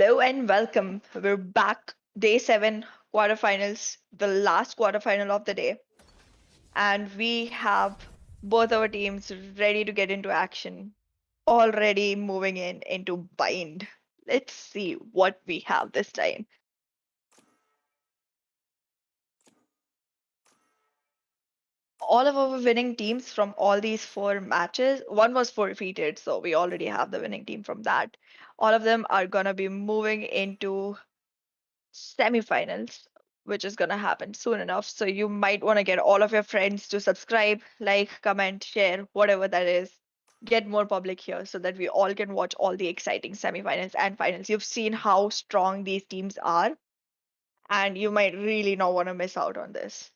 Hello and welcome. We're back, day 7, quarterfinals, the last quarterfinal of the day. And we have both our teams ready to get into action, already moving into bind. Let's see what we have this time. All of our winning teams from all these 4 matches, one was forfeited, so we already have the winning team from that. All of them are gonna be moving into semifinals, which is going to happen soon enough. So you might want to get all of your friends to subscribe, like, comment, share, whatever that is. Get more public here so that we all can watch all the exciting semifinals and finals. You've seen how strong these teams are, and you might really not want to miss out on this.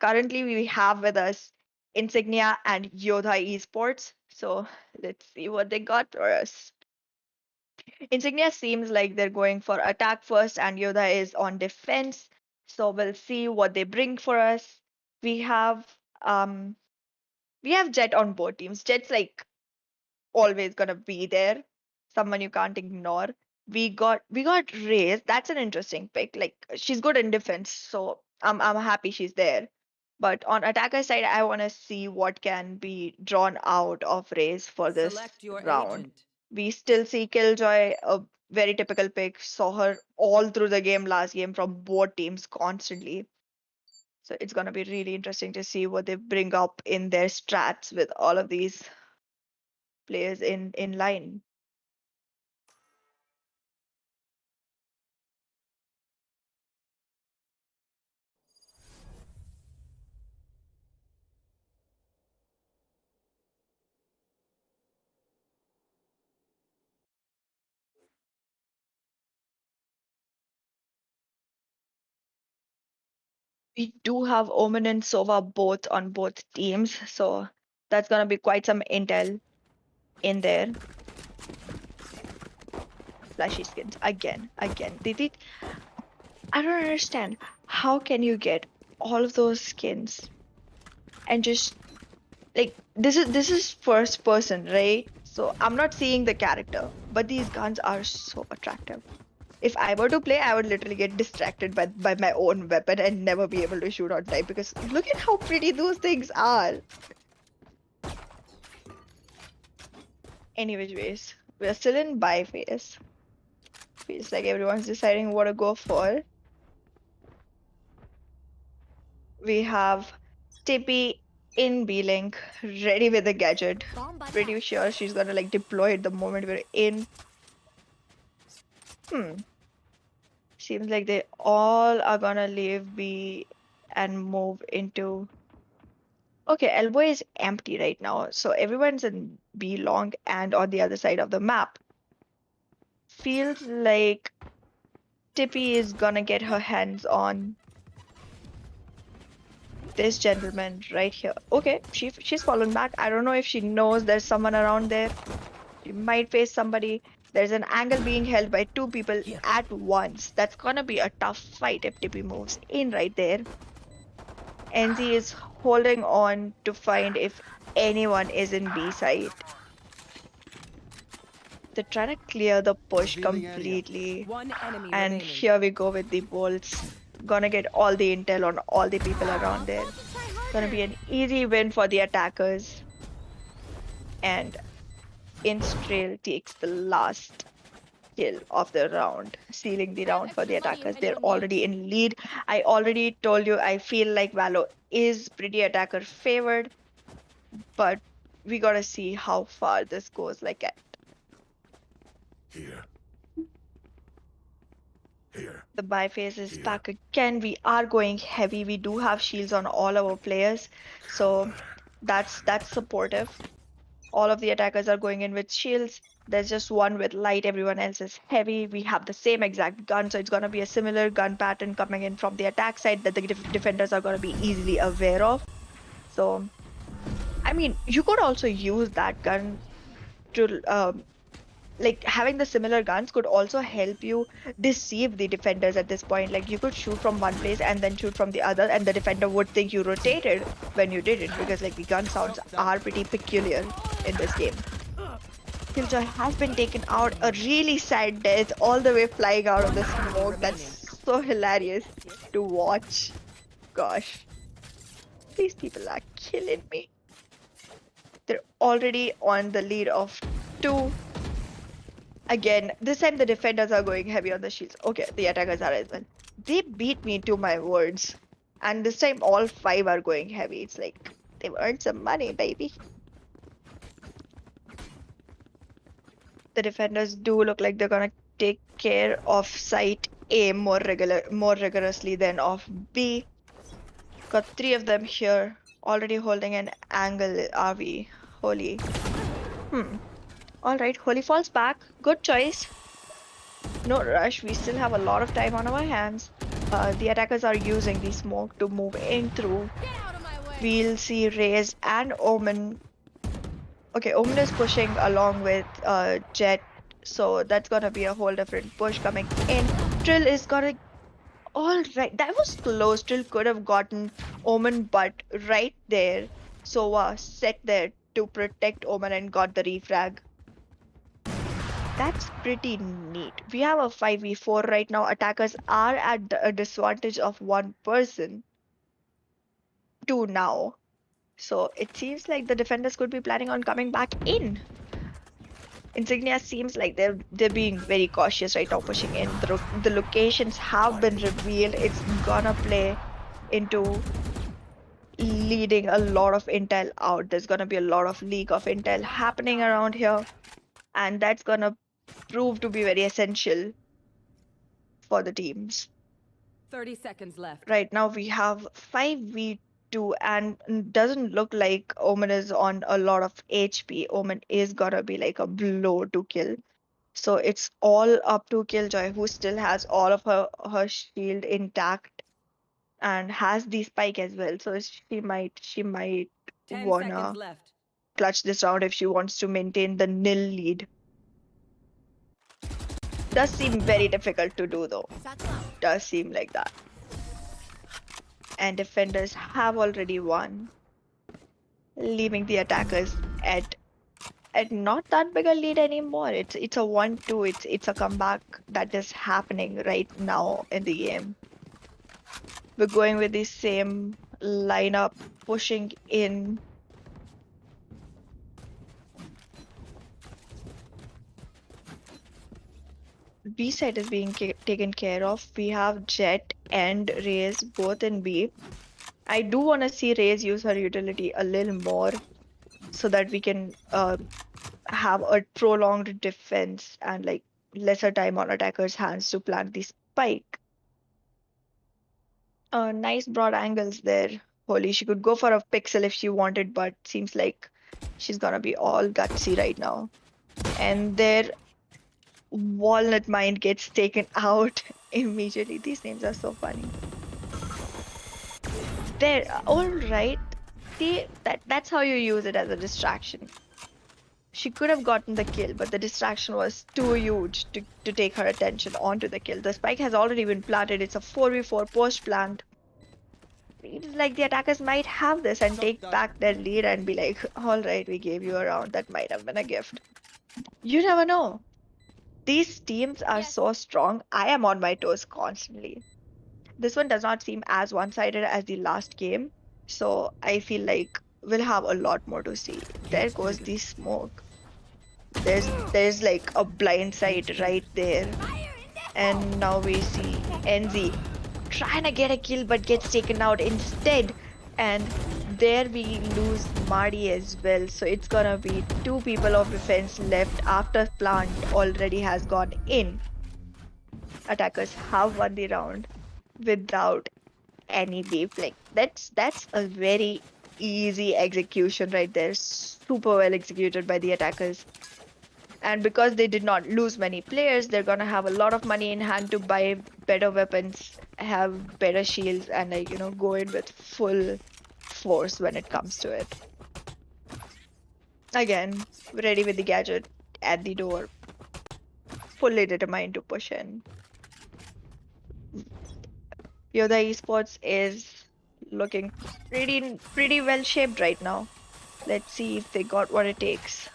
Currently, we have with us Insignia and Yodha Esports. So let's see what they got for us. Insignia seems like they're going for attack first, and Yoda is on defense. So we'll see what they bring for us. We have um we have Jet on both teams. Jet's like always gonna be there, someone you can't ignore. We got Raze. That's an interesting pick. Like she's good in defense, so I'm happy she's there. But on attacker side, I want to see what can be drawn out of Raze for this Select your round. agent. We still see Killjoy, a very typical pick. Saw her all through the game last game from both teams constantly. So it's gonna be really interesting to see what they bring up in their strats with all of these players in line. We do have Omen and Sova both on both teams, so that's gonna be quite some intel in there. Flashy skins again. I don't understand. How can you get all of those skins and just like this is first person, right? So I'm not seeing the character, but these guns are so attractive. If I were to play, I would literally get distracted by my own weapon and never be able to shoot on time because look at how pretty those things are. Anyways, we're still in buy phase. Feels like everyone's deciding what to go for. We have Tippy in B-Link, ready with the gadget. Pretty sure she's gonna like deploy it the moment we're in. Hmm. Seems like they all are gonna leave B and move into. Okay, Elbow is empty right now, so everyone's in B long and on the other side of the map. Feels like Tippy is gonna get her hands on this gentleman right here. Okay, she's fallen back. I don't know if she knows there's someone around there. She might face somebody. There's an angle being held by 2 people at once. That's gonna be a tough fight if Tippy moves in right there. NZ is holding on to find if anyone is in B side. They're trying to clear the push completely. One enemy And remaining. here we go with the bolts. Gonna get all the intel on all the people around there. Gonna be an easy win for the attackers. And Instrail takes the last kill of the round, sealing the round for the attackers. They're already in lead. I already told you I feel like Valo is pretty attacker favored, but we gotta see how far this goes. Like Here. the buy phase is back again. We are going heavy. We do have shields on all our players, so that's supportive. All of the attackers are going in with shields. There's just one with light, everyone else is heavy. We have the same exact gun, so it's going to be a similar gun pattern coming in from the attack side that the defenders are going to be easily aware of. So, I mean, you could also use that gun to, like, having the similar guns could also help you deceive the defenders at this point. Like, you could shoot from one place and then shoot from the other, and the defender would think you rotated when you didn't, because, like, the gun sounds are pretty peculiar in this game. Killjoy has been taken out. A really sad death, all the way flying out of the smoke. That's so hilarious to watch. Gosh, these people are killing me. They're already on the lead of 2. Again, this time the defenders are going heavy on the shields. Okay, the attackers are as well. They beat me to my words. And this time all 5 are going heavy. It's like they've earned some money, baby. The defenders do look like they're gonna take care of site A more rigorously than of B. Got 3 of them here, already holding an angle. Are we? Holy. Alright, Holy falls back. Good choice. No rush, we still have a lot of time on our hands. The attackers are using the smoke to move in through. We'll see Raze and Omen. Okay, Omen is pushing along with Jet, so that's gonna be a whole different push coming in. Trill is gonna. Alright, that was close. Trill could have gotten Omen, but right there, Sova set there to protect Omen and got the refrag. That's pretty neat. We have a 5v4 right now. Attackers are at a disadvantage of 1 person. 2 now. So it seems like the defenders could be planning on coming back in. Insignia seems like they're being very cautious right now, pushing in. The locations have been revealed. It's gonna play into leading a lot of intel out. There's gonna be a lot of leak of intel happening around here, and that's gonna prove to be very essential for the teams. 30 seconds left. Right now we have 5v2 and doesn't look like Omen is on a lot of HP. Omen is gonna be like a blow to kill. So it's all up to Killjoy, who still has all of her shield intact and has the spike as well. So she might 10 wanna seconds left. clutch this round if she wants to maintain the nil lead. Does seem very difficult to do though. Does seem like that. And defenders have already won, leaving the attackers at not that big a lead anymore. It's a 1-2. It's a comeback that is happening right now in the game. We're going with the same lineup, pushing in. B side is being taken care of. We have Jet and Raze both in B. I do want to see Raze use her utility a little more so that we can have a prolonged defense and like lesser time on attackers' hands to plant the spike. Nice broad angles there. Holy, she could go for a pixel if she wanted, but seems like she's gonna be all gutsy right now. And their walnut mine gets taken out immediately. These names are so funny. There, all right. See, that's how you use it as a distraction. She could have gotten the kill, but the distraction was too huge to take her attention onto the kill. The spike has already been planted. It's a 4v4 post plant. Like the attackers might have this and take back their lead and be like, all right, we gave you a round. That might have been a gift. You never know. These teams are so strong. I am on my toes constantly. This one does not seem as one-sided as the last game, so I feel like we'll have a lot more to see. There goes the smoke. There's like a blind side right there. And now we see NZ trying to get a kill but gets taken out instead. And there we lose Marty as well. So it's gonna be 2 people of defense left after plant already has gone in. Attackers have won the round without any beef. Like that's a very easy execution right there. Super well executed by the attackers. And because they did not lose many players, they're gonna have a lot of money in hand to buy better weapons, have better shields, and like, you know, go in with full force when it comes to it. Again, ready with the gadget at the door, fully determined to push in. Yoda Esports is looking pretty well shaped right now. Let's see if they got what it takes.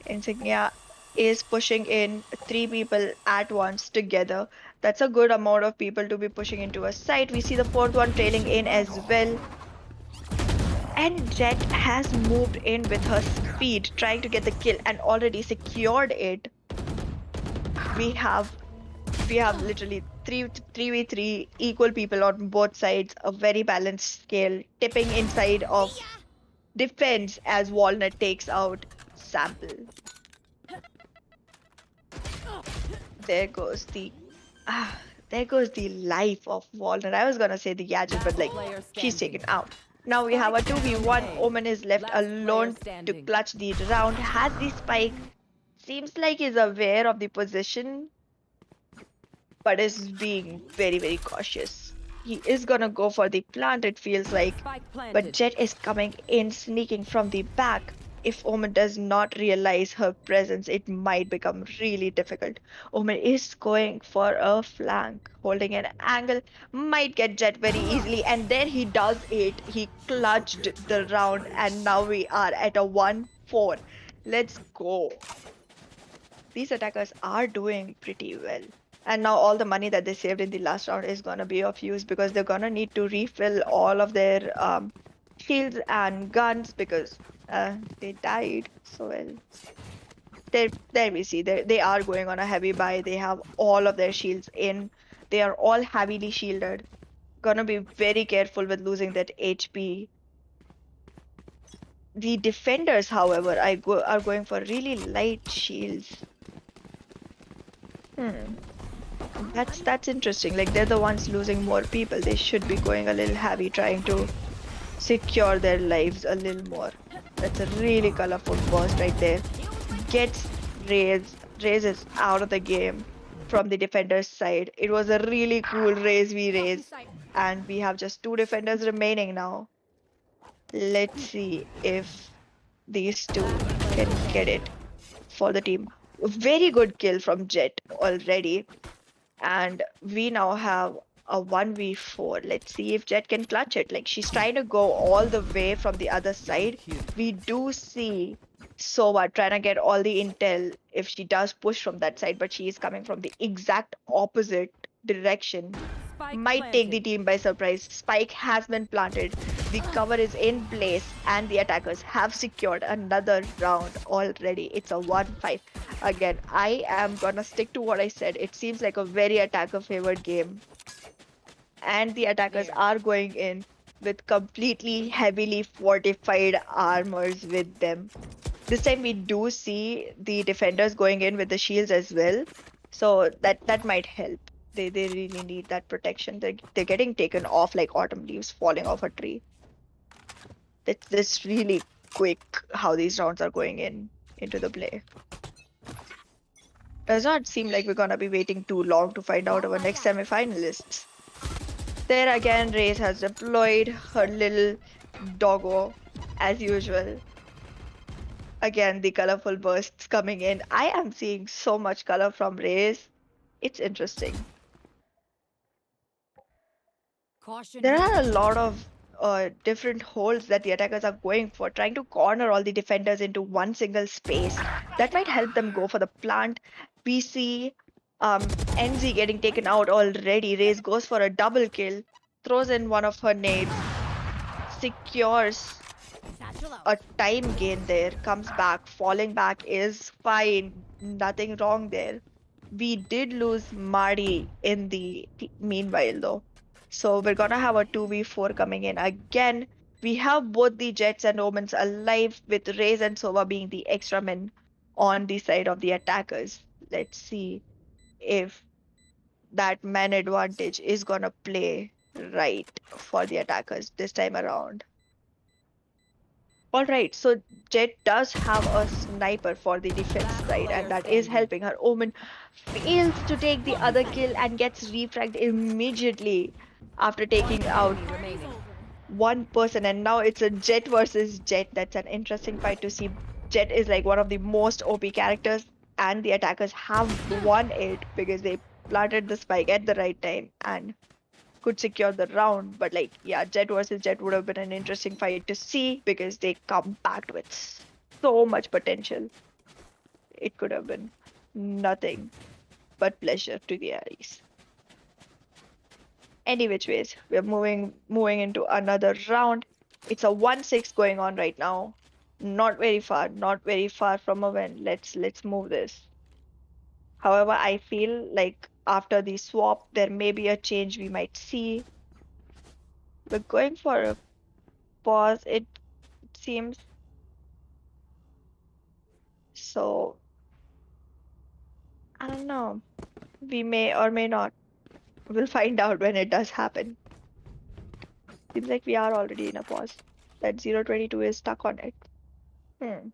Insignia is pushing in three people at once together. That's a good amount of people to be pushing into a site. We see the fourth one trailing in as well. And Jet has moved in with her speed, trying to get the kill and already secured it. We have we have literally 3v3 equal people on both sides, a very balanced scale, tipping inside of defense as Walnut takes out Sample. There goes the ah, there goes the life of Walnut. I was gonna say the gadget, but Last like player she's standing. taken out. Now we have a Spike down 2v1. A. Omen is left Last player alone to standing. clutch the round. Has the spike. Seems like he's aware of the position, but is being very, very cautious. He is gonna go for the plant, it feels like, Spike but planted. Jet is coming in, sneaking from the back. If Omen does not realize her presence, it might become really difficult. Omen is going for a flank, holding an angle, might get Jet very easily, and there he does it. He clutched the round, and now we are at a 1-4. Let's go. These attackers are doing pretty well. And now all the money that they saved in the last round is gonna be of use because they're gonna need to refill all of their shields and guns because they died. So well, there we see they are going on a heavy buy. They have all of their shields in. They are all heavily shielded. Gonna be very careful with losing that HP. The defenders, however, are going for really light shields. Hmm. That's interesting. Like they're the ones losing more people. They should be going a little heavy, trying to secure their lives a little more. That's a really colorful burst right there. Gets raises out of the game from the defender's side. It was a really cool raise we raised, and we have just two defenders remaining now. Let's see if these two Last player can get standing. it for the team. Very good kill from Jet already. And we now have a 1v4. Let's see if Jet can clutch it. Like she's trying to go all the way from the other side. We do see Sova trying to get all the intel if she does push from that side, but she is coming from the exact opposite direction. Spike Might take the planted. team by surprise. Spike has been planted. The cover is in place, and the attackers have secured another round already. It's a 1-5. Again, I am gonna stick to what I said. It seems like a very attacker-favored game, and the attackers There. are going in with completely heavily fortified armors with them. This time we do see the defenders going in with the shields as well, so that might help. They really need that protection. They're getting taken off like autumn leaves falling off a tree. It's really quick how these rounds are going into the play. Does not seem like we're gonna be waiting too long to find out our next semifinalists. There again, Raze has deployed her little doggo as usual. Again, the colorful bursts coming in. I am seeing so much color from Raze. It's interesting. Caution There are a here. lot of different holes that the attackers are going for, trying to corner all the defenders into one single space. That might help them go for the plant. We see NZ getting taken out already. Raze goes for a double kill, throws in one of her nades, secures Satchel out. a time gain there, comes back, falling back is fine, nothing wrong there. We did lose Marty in the meanwhile though. So we're gonna have a 2v4 coming in again. We have both the Jets and Omens alive with Raze and Sova being the extra men on the side of the attackers. Let's see if that man advantage is gonna play right for the attackers this time around. All right, so Jet does have a sniper for the defense Last side, and player that is standing. helping her. Omen fails to take the other kill and gets refragged immediately after taking One out enemy remaining. one person, and now it's a Jet versus Jet. That's an interesting fight to see. Jet is like one of the most OP characters, and the attackers have won it because they planted the spike at the right time and could secure the round. But like, yeah, Jet versus Jet would have been an interesting fight to see because they come packed with so much potential. it could have been nothing but pleasure to the Aries. Any which ways, we're moving into another round. It's a 1-6 going on right now. Not very far from a win. Let's move this. However, I feel like after the swap, there may be a change we might see. We're going for a pause, it seems. So, I don't know. We may or may not. We'll find out when it does happen. Seems like we are already in a pause. That 022 is stuck on it. Hmm.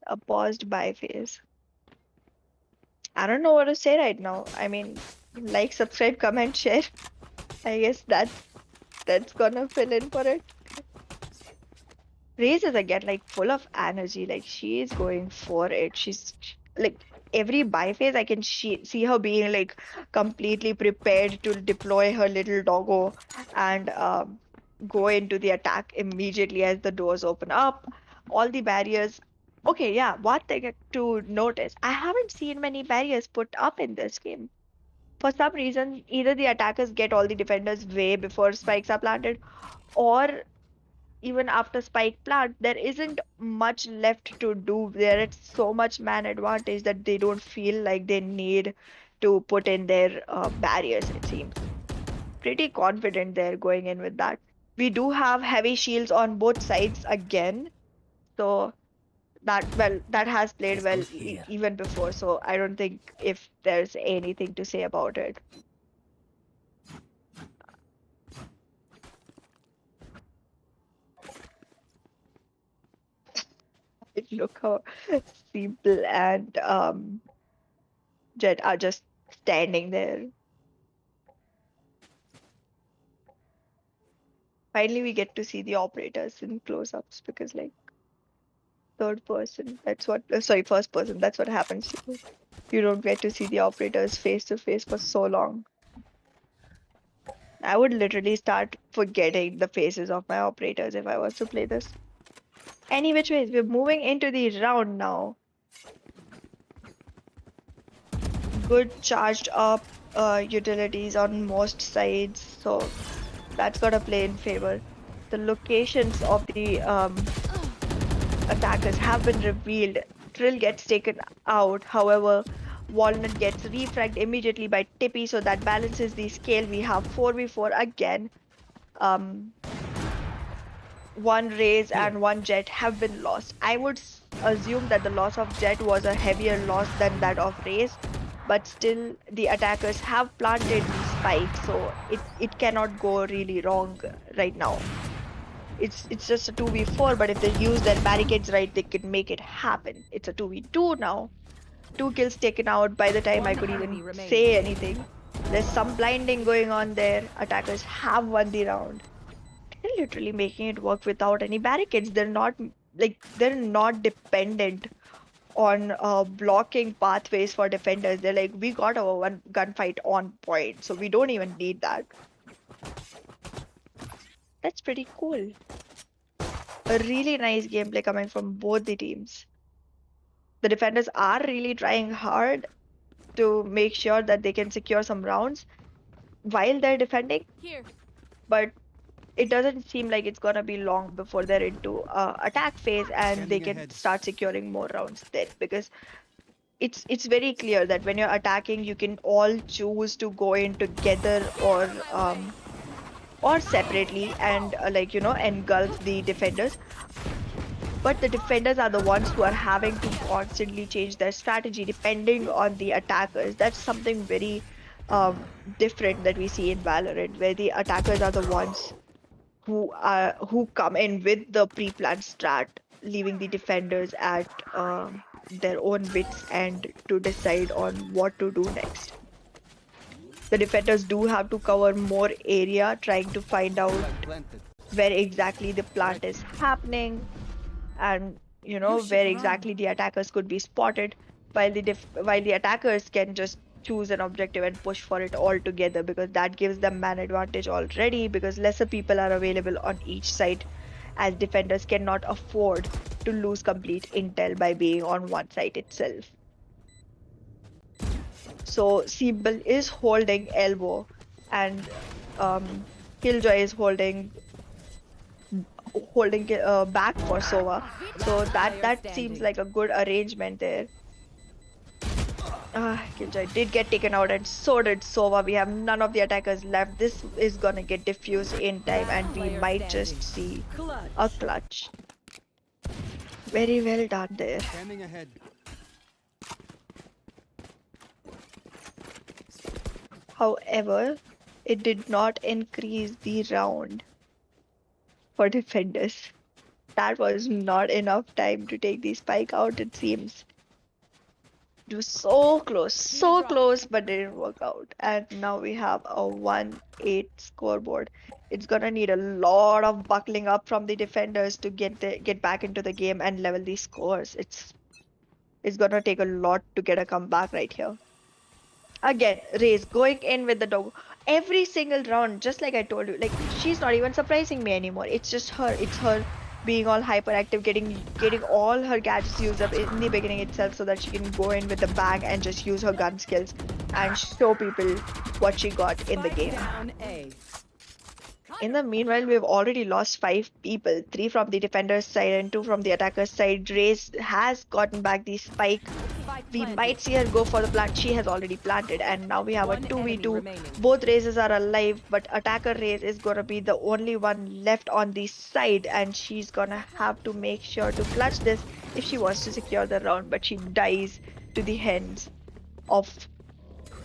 A paused buy phase. I don't know what to say right now. I mean, like, subscribe, comment, share. I guess that's gonna fill in for it. Raze is again like full of energy. Like she is going for it. Like every buy phase, I can see her being like completely prepared to deploy her little doggo and go into the attack immediately as the doors open up. All the barriers. Okay, yeah. One thing to notice, I haven't seen many barriers put up in this game. For some reason, either the attackers get all the defenders way before spikes are planted, or even after spike plant, there isn't much left to do. There is so much man advantage that they don't feel like they need to put in their barriers, it seems. Pretty confident they're going in with that. We do have heavy shields on both sides again, so that has played well even before, so I don't think if there's anything to say about it. Look how simple and Jet are just standing there. Finally, we get to see the operators in close-ups because, like, third person, that's what, sorry, first person, that's what happens to you. You don't get to see the operators face to face for so long. I would literally start forgetting the faces of my operators if I was to play this. Any which ways, we're moving into the round now. Good charged up utilities on most sides, so that's gotta play in favor. The locations of the attackers have been revealed. Trill gets taken out, however, Walnut gets refragged immediately by Tippy, so that balances the scale. We have 4v4 again. One Raze and one Jet have been lost. I would assume that the loss of Jet was a heavier loss than that of Raze, but still the attackers have planted the spike, so it cannot go really wrong right now. It's just a 2v4, but if they use their barricades right, they can make it happen. It's a 2v2 now. 2 kills taken out by the time I could even say anything. There's some blinding going on there. Attackers have won the round. They're literally making it work without any barricades. They're not dependent on blocking pathways for defenders. They're like, we got our one gunfight on point, so we don't even need that. That's pretty cool. A really nice gameplay coming from both the teams. The defenders are really trying hard to make sure that they can secure some rounds while they're defending. Here. But it doesn't seem like it's gonna be long before they're into attack phase and they can start securing more rounds then, because it's very clear that when you're attacking, you can all choose to go in together or separately and engulf the defenders. But the defenders are the ones who are having to constantly change their strategy depending on the attackers. That's something very different that we see in Valorant, where the attackers are the ones who come in with the pre-planned strat, leaving the defenders at their own wits end to decide on what to do next. The defenders do have to cover more area, trying to find out where exactly the plant is happening, and where exactly the attackers could be spotted, while the attackers can just choose an objective and push for it all together, because that gives them man advantage already, because lesser people are available on each side, as defenders cannot afford to lose complete intel by being on one side itself. So Siebel is holding elbow, and Killjoy is holding back for Sova. So Last that player seems standing. like a good arrangement there. Killjoy did get taken out, and so did Sova. We have none of the attackers left. This is gonna get diffused in time, Last and we player might standing. just see a Clutch. clutch. Very well done there. Scanning ahead. However, it did not increase the round for defenders. That was not enough time to take the spike out, it seems. It was so close, but didn't work out. And now we have a 1-8 scoreboard. It's gonna need a lot of buckling up from the defenders to get back into the game and level these scores. It's gonna take a lot to get a comeback right here. Again, Ray's going in with the dog every single round, just like I told you. Like she's not even surprising me anymore. It's just her. It's her being all hyperactive, getting all her gadgets used up in the beginning itself, so that she can go in with the bag and just use her gun skills and show people what she got in the Spike game. down A. In the meanwhile, we've already lost 5 people, 3 from the defender's side and 2 from the attacker's side. Raze has gotten back the spike. Spike We planted. might see her go for the plant. She has already planted, and now we have a One enemy 2v2. remaining. Both Razes are alive, but attacker Raze is gonna be the only one left on the side, and she's gonna have to make sure to clutch this if she wants to secure the round. But she dies to the hands of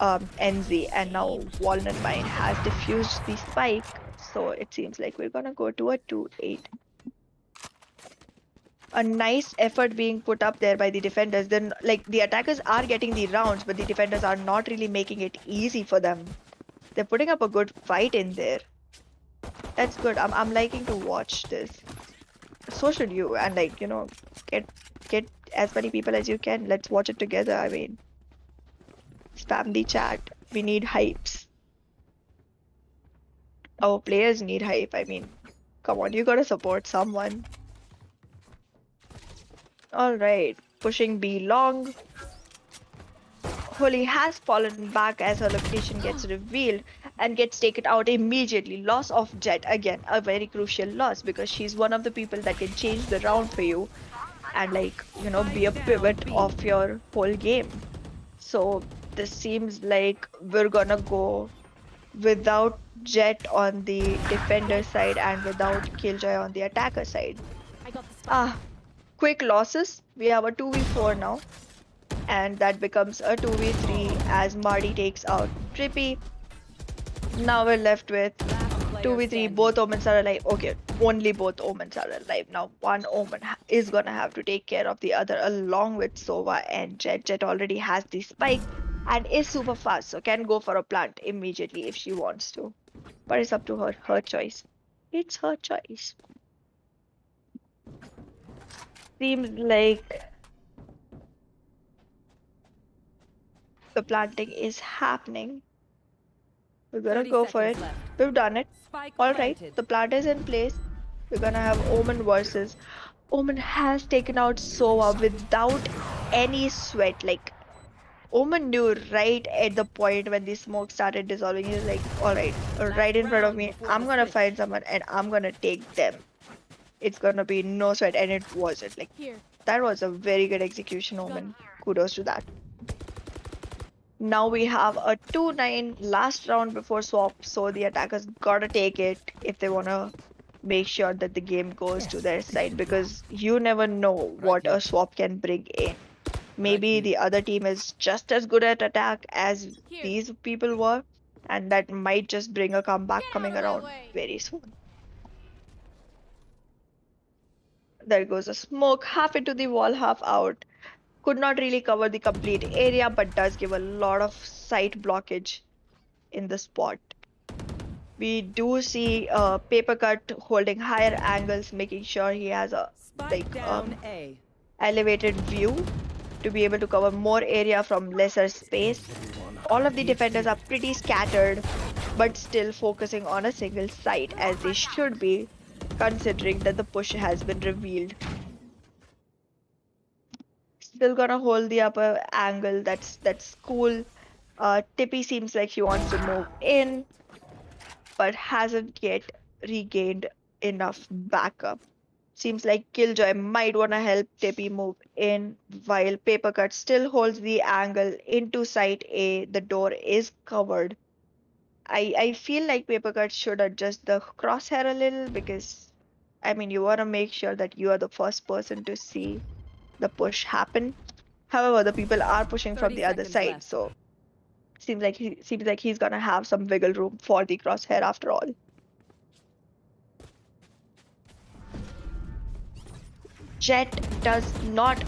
NZ, and now Walnut Mine has diffused the spike, so it seems like we're gonna go to a 2-8. A nice effort being put up there by the defenders. Then, like, the attackers are getting the rounds, but the defenders are not really making it easy for them. They're putting up a good fight in there. That's good. I'm liking to watch this. So should you. And like, get as many people as you can. Let's watch it together. I mean, spam the chat. We need hypes. Our players need hype. I mean, come on, you gotta support someone. Alright, pushing B long. Holly has fallen back as her location gets revealed and gets taken out immediately. Loss of Jet, again, a very crucial loss, because she's one of the people that can change the round for you and, like, be a pivot of your whole game. So this seems like we're gonna go without Jet on the defender side and without Killjoy on the attacker side. I got the spike. Quick losses. We have a 2v4 now, and that becomes a 2v3 as Marty takes out Trippy. Now we're left with Last player 2v3. standing. Both Omens are alive. Okay, only both Omens are alive. Now one Omen is gonna have to take care of the other along with Sova and Jet. Jet already has the spike and is super fast, so can go for a plant immediately if she wants to. But it's up to her. Her choice. It's her choice. Seems like the planting is happening. We're gonna 30 go for it. seconds left. We've done it. Spike Alright, planted. the plant is in place. We're gonna have Omen versus. Omen has taken out Sova without any sweat. Like, Omen knew right at the point when the smoke started dissolving. He was like, alright, right in front of me. I'm gonna find someone and I'm gonna take them. It's gonna be no sweat, and it wasn't. Like, Here. that was a very good execution, Omen. Kudos to that. Now we have a 2-9 last round before swap, so the attackers gotta take it if they wanna make sure that the game goes to their side, because you never know what a swap can bring in. Maybe the other team is just as good at attack as these people were, and that might just bring a comeback coming around very soon. There goes a smoke, half into the wall, half out. Could not really cover the complete area, but does give a lot of sight blockage in the spot. We do see Paper Cut holding higher angles, making sure he has a Spike down A. elevated view to be able to cover more area from lesser space. All of the defenders are pretty scattered, but still focusing on a single site, as they should be, considering that the push has been revealed. still gonna hold the upper angle. That's cool. Tippy seems like he wants to move in, but hasn't yet regained enough backup. Seems like Killjoy might want to help Tippy move in, while Papercut still holds the angle into site A. The door is covered. I feel like Papercut should adjust the crosshair a little because, I mean, you want to make sure that you are the first person to see the push happen. However, the people are pushing from 30 the other seconds side, left. so seems like he's gonna have some wiggle room for the crosshair after all. Jet does not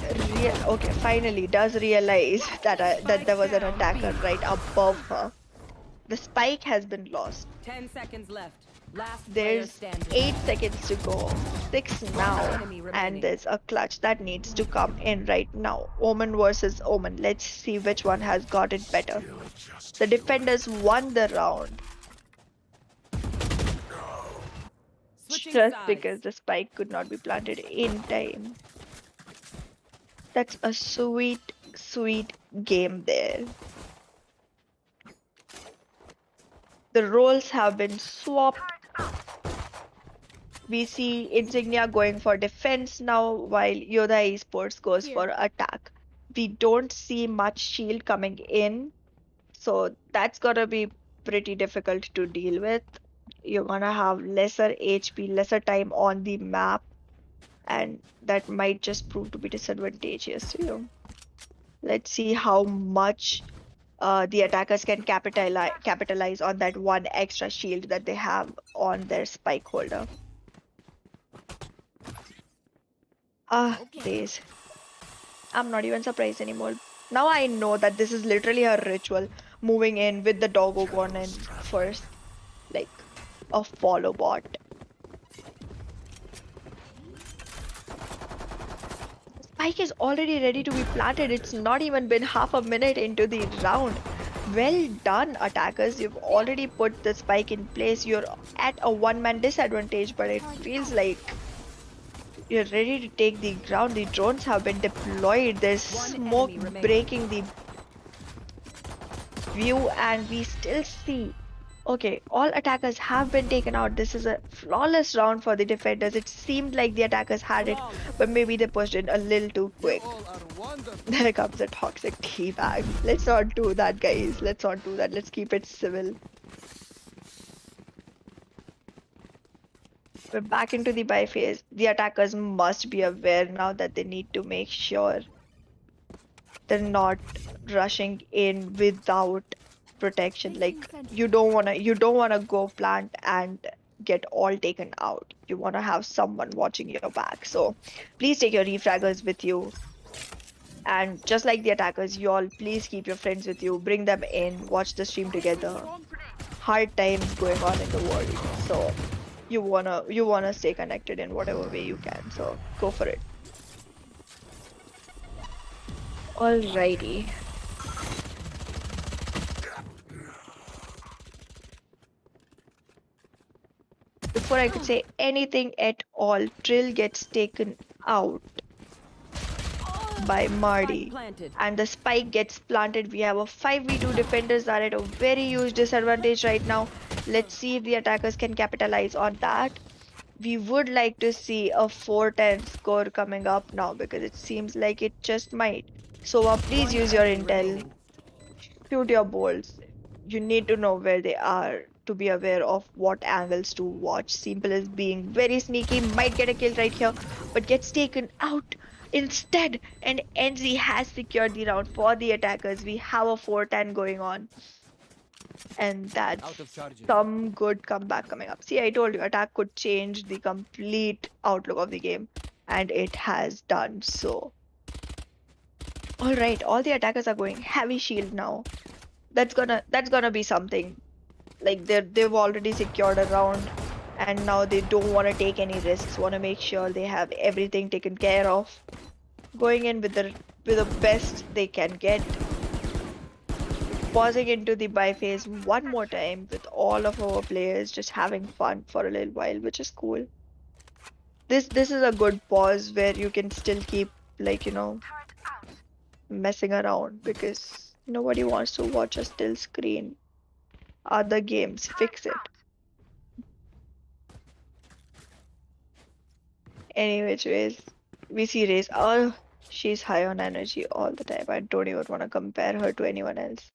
okay, finally does realize that that there was an Spike down attacker B. right above her. The spike has been lost. 10 seconds left. Last player There's standing. 8 seconds to go. 6 now, Enemy and remaining. there's a clutch that needs to come in right now. Omen versus Omen. Let's see which one has got it better. The defenders won the round Switching just sides. because the spike could not be planted in time. That's a sweet, sweet game there. The roles have been swapped. We see Insignia going for defense now, while Yoda Esports goes Here. for attack. We don't see much shield coming in, so that's gonna be pretty difficult to deal with. You're gonna have lesser HP, lesser time on the map, and that might just prove to be disadvantageous to you. Let's see how much the attackers can capitalize on that one extra shield that they have on their spike holder. Days. I'm not even surprised anymore. Now I know that this is literally a ritual, moving in with the doggo gone in first, like a follow bot. Spike is already ready to be planted. It's not even been half a minute into the round. Well done, attackers. You've already put the spike in place. You're at a one-man disadvantage, but it feels like you're ready to take the ground. The drones have been deployed. There's One smoke enemy remaining. breaking the view, and we still see. Okay, all attackers have been taken out. This is a flawless round for the defenders. It seemed like the attackers had it, but maybe they pushed it a little too quick. There comes a toxic teabag. Let's not do that, guys. Let's not do that. Let's keep it civil. We're back into the buy phase. The attackers must be aware now that they need to make sure they're not rushing in without protection. Like you don't wanna go plant and get all taken out. You wanna have someone watching your back. So please take your refraggers with you. And just like the attackers, you all please keep your friends with you. Bring them in, watch the stream together. Hard times going on in the world, so you wanna stay connected in whatever way you can. So go for it. Alrighty. Before I could say anything at all, Trill gets taken out by Marty, planted. and the spike gets planted. We have a 5v2. Defenders are at a very huge disadvantage right now. Let's see if the attackers can capitalize on that. We would like to see a 4-10 score coming up now because it seems like it just might. So please One use your enemy intel. remaining. Shoot your bolts. You need to know where they are to be aware of what angles to watch. Simple as being very sneaky, might get a kill right here, but gets taken out instead. And NZ has secured the round for the attackers. We have a 4-10 going on. And that's some good comeback coming up. See, I told you, attack could change the complete outlook of the game, and it has done so. Alright, all the attackers are going heavy shield now. That's gonna be something. Like they've already secured a round, and now they don't want to take any risks. Want to make sure they have everything taken care of. Going in with the best they can get. Pausing into the buy phase one more time with all of our players just having fun for a little while, which is cool. This is a good pause where you can still keep, like, you know, messing around because nobody wants to watch a still screen. Other games, fix it. Any which ways, we see Raze. Oh, she's high on energy all the time. I don't even want to compare her to anyone else.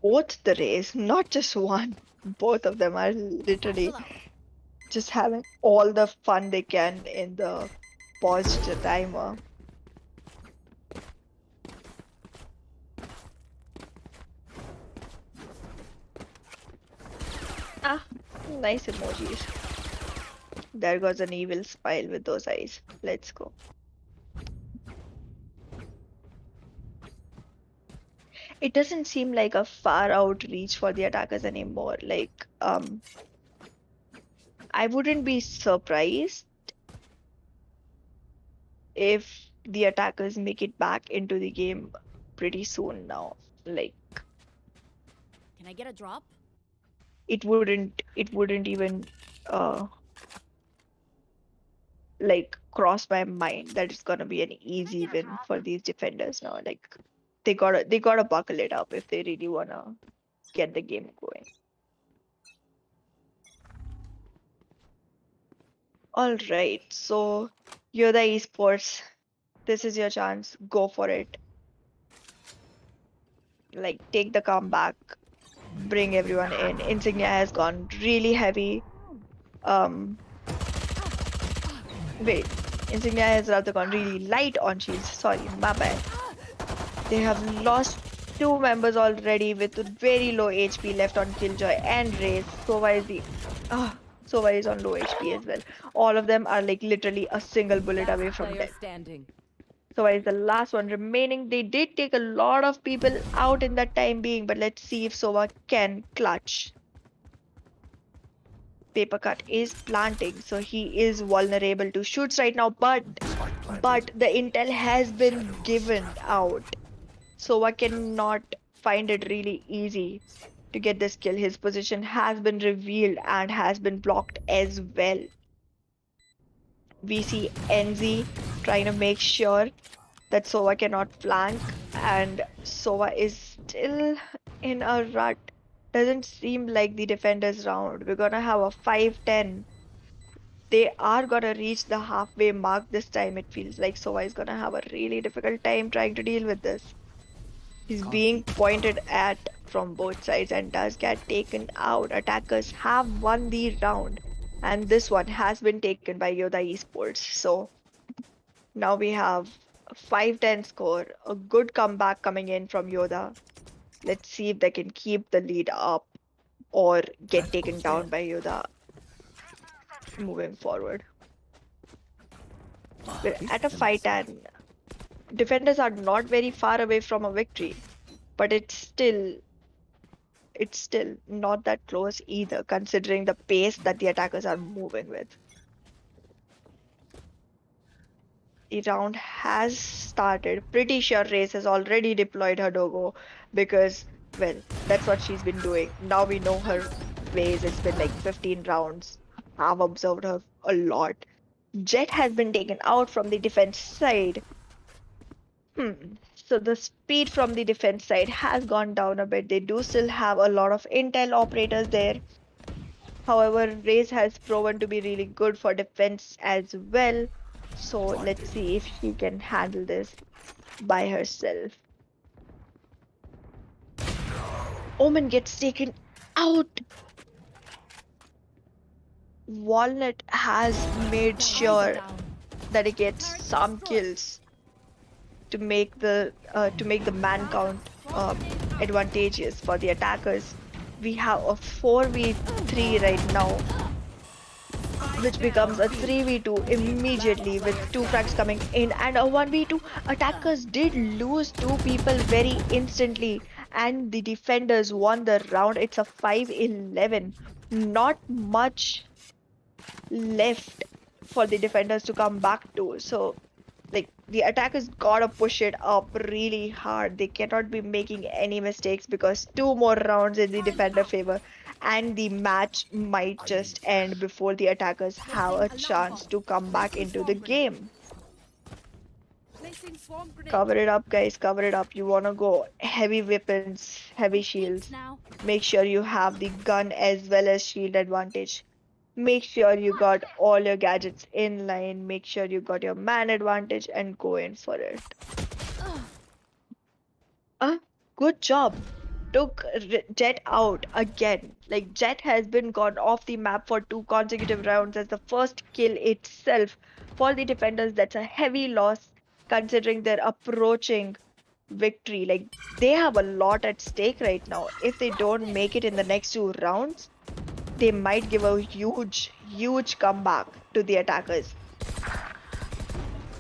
Both the Rays, not just one. Both of them are literally just having all the fun they can in the paused timer. Ah, nice emojis. There goes an evil smile with those eyes. Let's go. It doesn't seem like a far out reach for the attackers anymore. Like, I wouldn't be surprised if the attackers make it back into the game pretty soon now. Like, Can I get a drop? it wouldn't even uh like cross my mind that it's gonna be an easy win for these defenders now. Like they gotta buckle it up if they really wanna get the game going. All right, so you're the esports. This is your chance. Go for it. Like take the comeback, bring everyone in. Insignia has gone really heavy. Um, Wait, Insignia has rather gone really light on shields. Sorry, my bad. They have lost two members already with very low HP left on Killjoy and Raze. Sova is the Sova is on low HP as well. All of them are like literally a single bullet away Last from player death. standing. Sova is the last one remaining. They did take a lot of people out in that time being, but let's see if Sova can clutch. Paper Cut is planting, so he is vulnerable to shoots right now, but the intel has been given out. So I cannot find it really easy to get this kill. His position has been revealed and has been blocked as well. We see NZ trying to make sure that Sova cannot flank, and Sova is still in a rut. Doesn't seem like the defenders round. We're gonna have a 5-10. They are gonna reach the halfway mark this time. It feels like Sova is gonna have a really difficult time trying to deal with this. He's being pointed at from both sides and does get taken out. Attackers have won the round, and this one has been taken by Yoda Esports. So now we have a 5-10 score, a good comeback coming in from Yoda. Let's see if they can keep the lead up or get taken down by Yoda moving forward. We're at a fight and defenders are not very far away from a victory, but it's still not that close either, considering the pace that the attackers are moving with. The round has started. Pretty sure Race has already deployed her Dogo because, well, that's what she's been doing. Now we know her ways. It's been like 15 rounds. I've observed her a lot. Jet has been taken out from the defense side. So the speed from the defense side has gone down a bit. They do still have a lot of intel operators there. However, Raze has proven to be really good for defense as well. So let's see if she can handle this by herself. Omen gets taken out. Walnut has made sure that he gets some kills to make the man count advantageous for the attackers. We have a 4v3 right now, which becomes a 3v2 immediately with two frags coming in and a 1v2. Attackers did lose two people very instantly and the defenders won the round. It's a 5-11. Not much left for the defenders to come back to. So Like the attackers gotta push it up really hard. They cannot be making any mistakes because two more rounds in the defender favor, and the match might just end before the attackers have Placing a alarm chance bomb. to come back Placing into the swarm grenade. game. Placing swarm grenade. Cover it up, guys. Cover it up. You wanna go heavy weapons, heavy Who thinks shields. now? Make sure you have the gun as well as shield advantage. Make sure you got all your gadgets in line. Make sure you got your man advantage and go in for it. Ah, good job. Took Jet out again. Like Jet has been gone off the map for two consecutive rounds as the first kill itself for the defenders. That's a heavy loss considering they're approaching victory. Like they have a lot at stake right now. If they don't make it in the next two rounds, they might give a huge comeback to the attackers.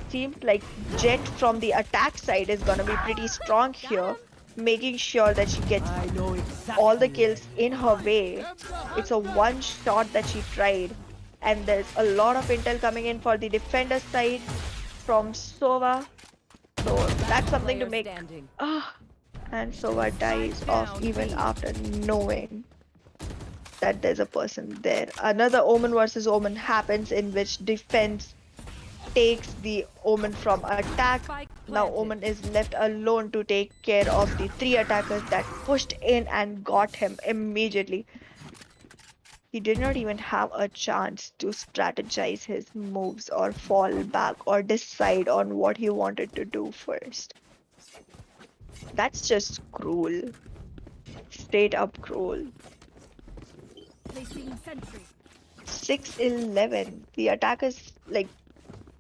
Seems like Jet from the attack side is gonna be pretty strong Got here, him. making sure that she gets I know all the exactly where kills in her way. It's a one shot that she tried, and there's a lot of intel coming in for the defender side from Sova. So that's something to player make. standing. Ah, and Sova dies Strike off down even B. after knowing that there's a person there. Another Omen versus Omen happens in which defense takes the Omen from attack. Spike Now planted. Omen is left alone to take care of the three attackers that pushed in and got him immediately. He did not even have a chance to strategize his moves or fall back or decide on what he wanted to do first. That's just cruel. Straight up cruel. Placing sentry. 6-11. The attackers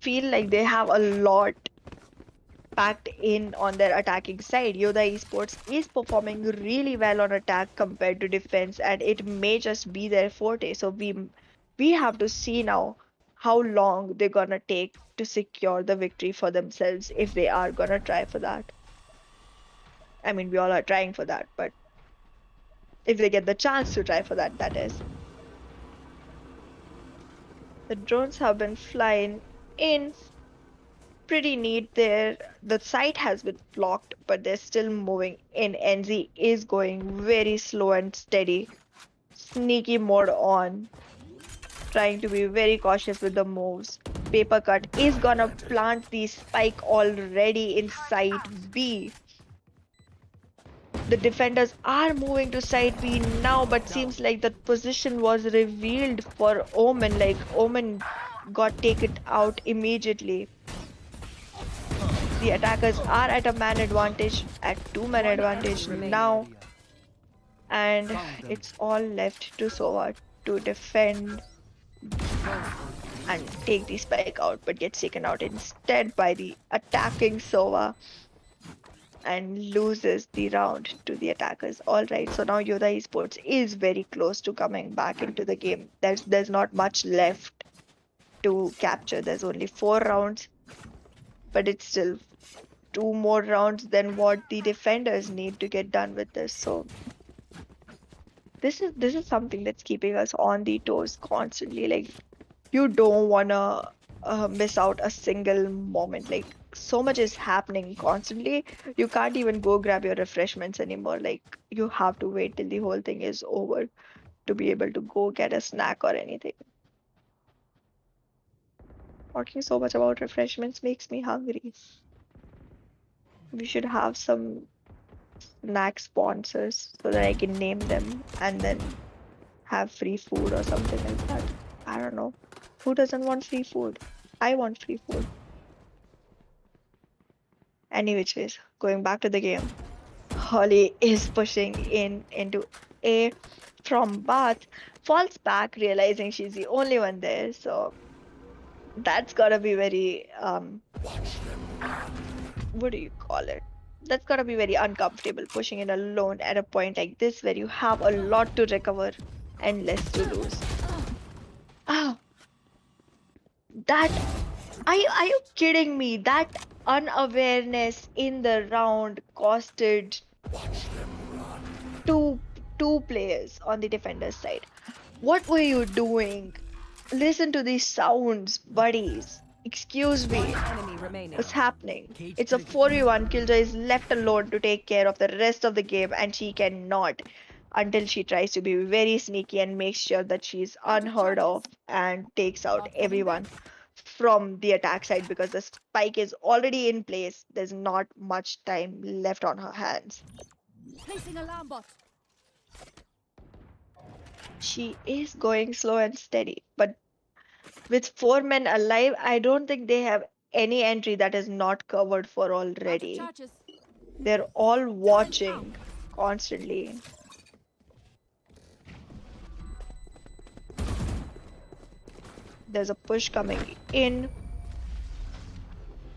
feel like they have a lot packed in on their attacking side. Yoda Esports is performing really well on attack compared to defense, and it may just be their forte. So we have to see now how long they're gonna take to secure the victory for themselves if they are gonna try for that. I mean, we all are trying for that, but if they get the chance to try for that, that is. The drones have been flying in pretty neat there. The site has been blocked, but they're still moving in. NZ is going very slow and steady. Sneaky mode on, trying to be very cautious with the moves. Paper cut is gonna plant the spike already in site B. The defenders are moving to side B now, but seems like the position was revealed for Omen. Like Omen got taken out immediately. The attackers are at a man advantage, at two-man One advantage enemy now, remaining. and Found them. it's all left to Sova to defend and take the spike out, but gets taken out instead by the attacking Sova and loses the round to the attackers. All right, so now Yoda Esports is very close to coming back into the game. There's not much left to capture. There's only 4 rounds, but it's still 2 more rounds than what the defenders need to get done with this. So this is something that's keeping us on the toes constantly. Like you don't wanna miss out a single moment. Like so much is happening constantly. You can't even go grab your refreshments anymore. Like you have to wait till the whole thing is over to be able to go get a snack or anything. Talking so much about refreshments makes me hungry. We should have some snack sponsors so that I can name them and then have free food or something like that. I don't know. Who doesn't want free food? I want free food. Any which ways, going back to the game. Holly is pushing in into A from Bath, falls back, realizing she's the only one there. So that's gotta be very what do you call it? That's gotta be very uncomfortable pushing in alone at a point like this where you have a lot to recover and less to lose. Oh, that are you kidding me? That unawareness in the round costed two two players on the defender's side. What were you doing? Listen to these sounds, buddies. Excuse me, Enemy remaining. what's happening? It's a 4v1. Killjoy is left alone to take care of the rest of the game, and she cannot until she tries to be very sneaky and makes sure that she's Out of unheard charges. of and takes out Not coming back. everyone from the attack side because the spike is already in place. There's not much time left on her hands. Placing alarm bot. She is going slow and steady, but with 4 men alive, I don't think they have any entry that is not covered for Out of already. charges. They're all Turret out. watching constantly. There's a push coming in.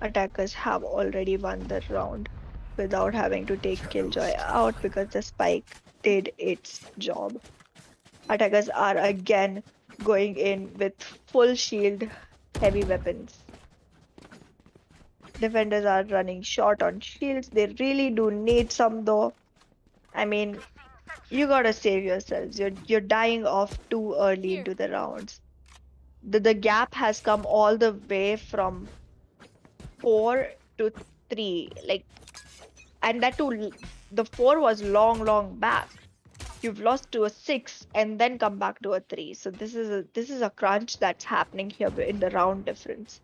Attackers have already won the round without having to take Killjoy out because the spike did its job. Attackers are again going in with full shield, heavy weapons. Defenders are running short on shields. They really do need some though. I mean, you gotta save yourselves. You're dying off too early Here. into the rounds. The gap has come all the way from 4 to 3. Like, and that too, the 4 was long back. You've lost to a 6 and then come back to a 3. So this is a crunch that's happening here in the round difference.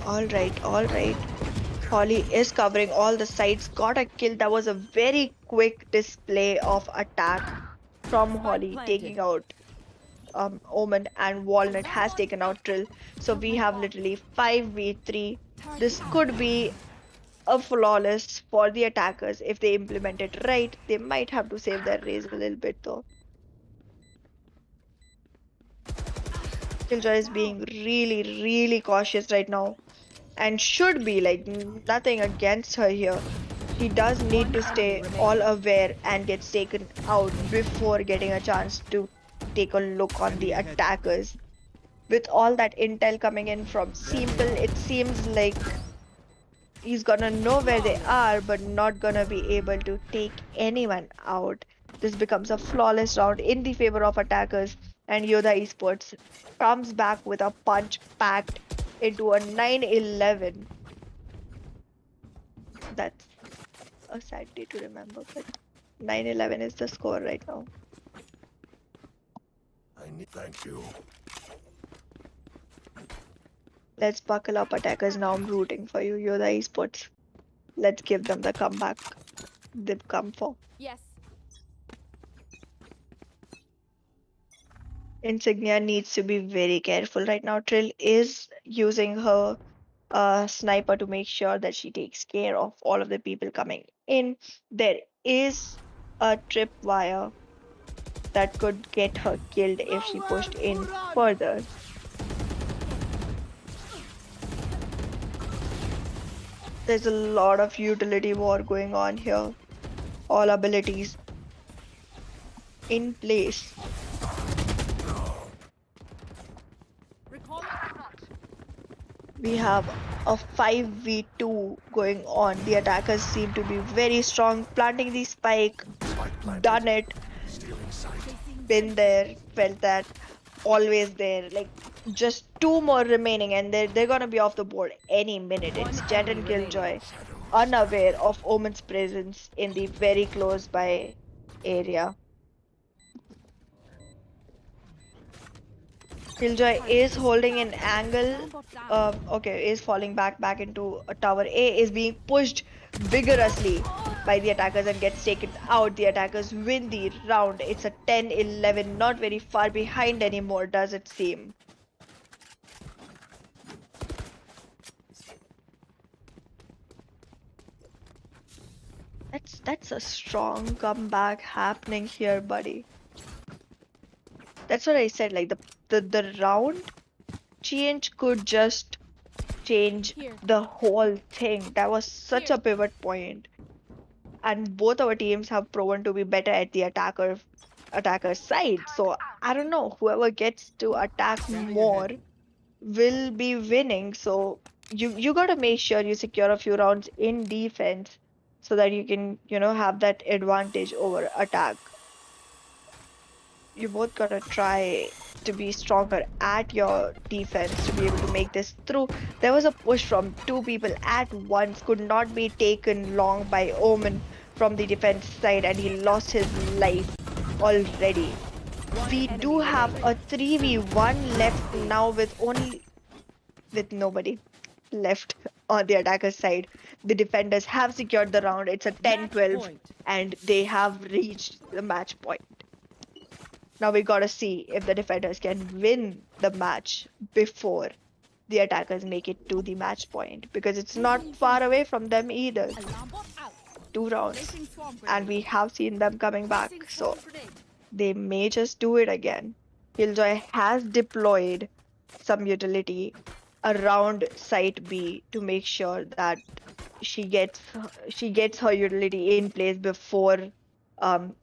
All right. Holly is covering all the sides. Got a kill. That was a very quick display of attack from Spike Holly, planted. taking out Omen, and Walnut has taken out Trill. So we have literally 5v3. This could be a flawless for the attackers if they implement it right. They might have to save their raise a little bit though. Killjoy is being really cautious right now and should be like nothing against her here. She does need to stay all aware and gets taken out before getting a chance to take a look on the attackers. With all that intel coming in from Simple, it seems like he's gonna know where they are, but not gonna be able to take anyone out. This becomes a flawless round in the favor of attackers, and Yoda Esports comes back with a punch packed into a 9-11. That's a sad day to remember, but 9-11 is the score right now. Thank you. Let's buckle up, attackers. Now I'm rooting for you. You're the esports. Let's give them the comeback they've come for. Yes. Insignia needs to be very careful right now. Trill is using her sniper to make sure that she takes care of all of the people coming in. There is a tripwire that could get her killed if she pushed in further. There's a lot of utility war going on here. All abilities in place. Recall. We have a 5v2 going on. The attackers seem to be very strong, planting the spike, done it, Stealing sight. been there, felt that, always there. Like just 2 more remaining, and they're gonna be off the board any minute. It's Jet and Killjoy, unaware of Omen's presence in the very close by area. Killjoy is holding an angle. Okay, is falling back into a tower. A is being pushed vigorously by the attackers and gets taken out. The attackers win the round. It's a 10-11, not very far behind anymore, does it seem? That's a strong comeback happening here, buddy. That's what I said. Like the round change could just change Here. the whole thing. That was such a pivot point. And both our teams have proven to be better at the attacker side. So I don't know, whoever gets to attack more will be winning. So you gotta make sure you secure a few rounds in defense so that you can, have that advantage over attack. you both gotta try to be stronger at your defense to be able to make this through. There was a push from two people at once, could not be taken long by Omen from the defense side, and he lost his life already. One We do enemy have remaining. a 3v1 left now with nobody left on the attacker side. The defenders have secured the round. It's a Match 10-12 point. and they have reached the match point. Now we gotta see if the defenders can win the match before the attackers make it to the match point because it's not Placing swarm far away grenade. from them either. Alarm bot out. 2 rounds, Placing swarm and grenade. we have seen them coming Placing back, swarm so grenade. they may just do it again. Killjoy has deployed some utility around site B to make sure that she gets her utility in place before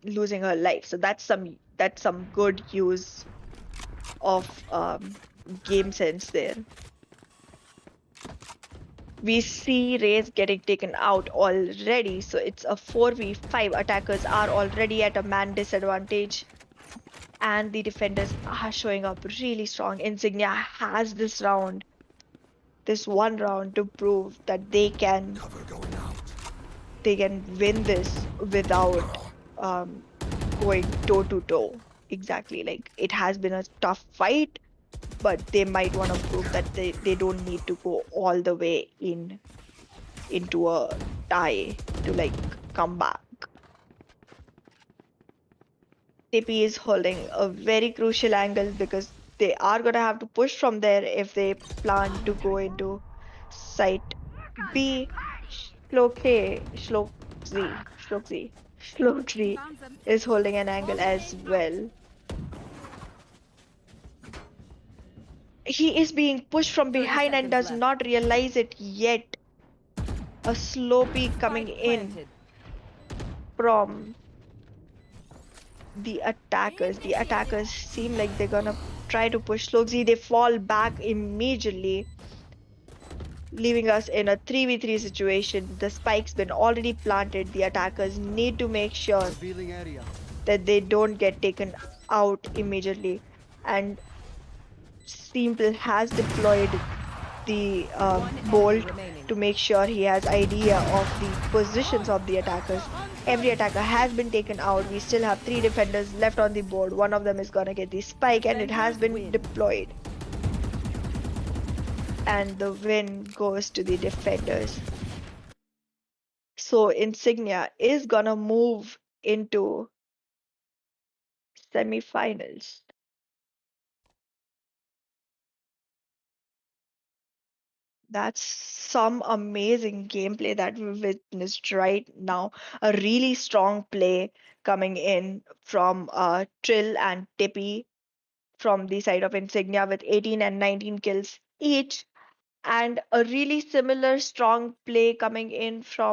losing her life. So that's some good use of game sense there. We see Raze getting taken out already, so it's a 4v5. Attackers are already at a man disadvantage, and the defenders are showing up really strong. Insignia has this one round to prove that Cover going out. they can win this without um, going toe to toe. Exactly, like it has been a tough fight, but they might want to prove that they don't need to go all the way into a tie to like come back. TP is holding a very crucial angle because they are gonna have to push from there if they plan to go into site B. Shloktree Found them. is holding an angle Swarm as grenade out. well. He is being pushed from 30 behind and seconds does left. not realize it yet. A slow peek coming Spike in planted. from the attackers. The attackers seem like they're gonna try to push Slogzy. They fall back immediately, leaving us in a 3v3 situation. The spike's been already planted. The attackers need to make sure Revealing area. that they don't get taken out immediately. And Simple has deployed the One enemy bolt remaining. to make sure he has idea of the positions of the attackers. Every attacker has been taken out. We still have 3 defenders left on the board. One of them is gonna get the spike and it has Defenders been win. deployed. And the win goes to the defenders. So Insignia is gonna move into semifinals. That's some amazing gameplay that we witnessed right now. A really strong play coming in from Trill and Tippy from the side of Insignia with 18 and 19 kills each, and a really similar strong play coming in from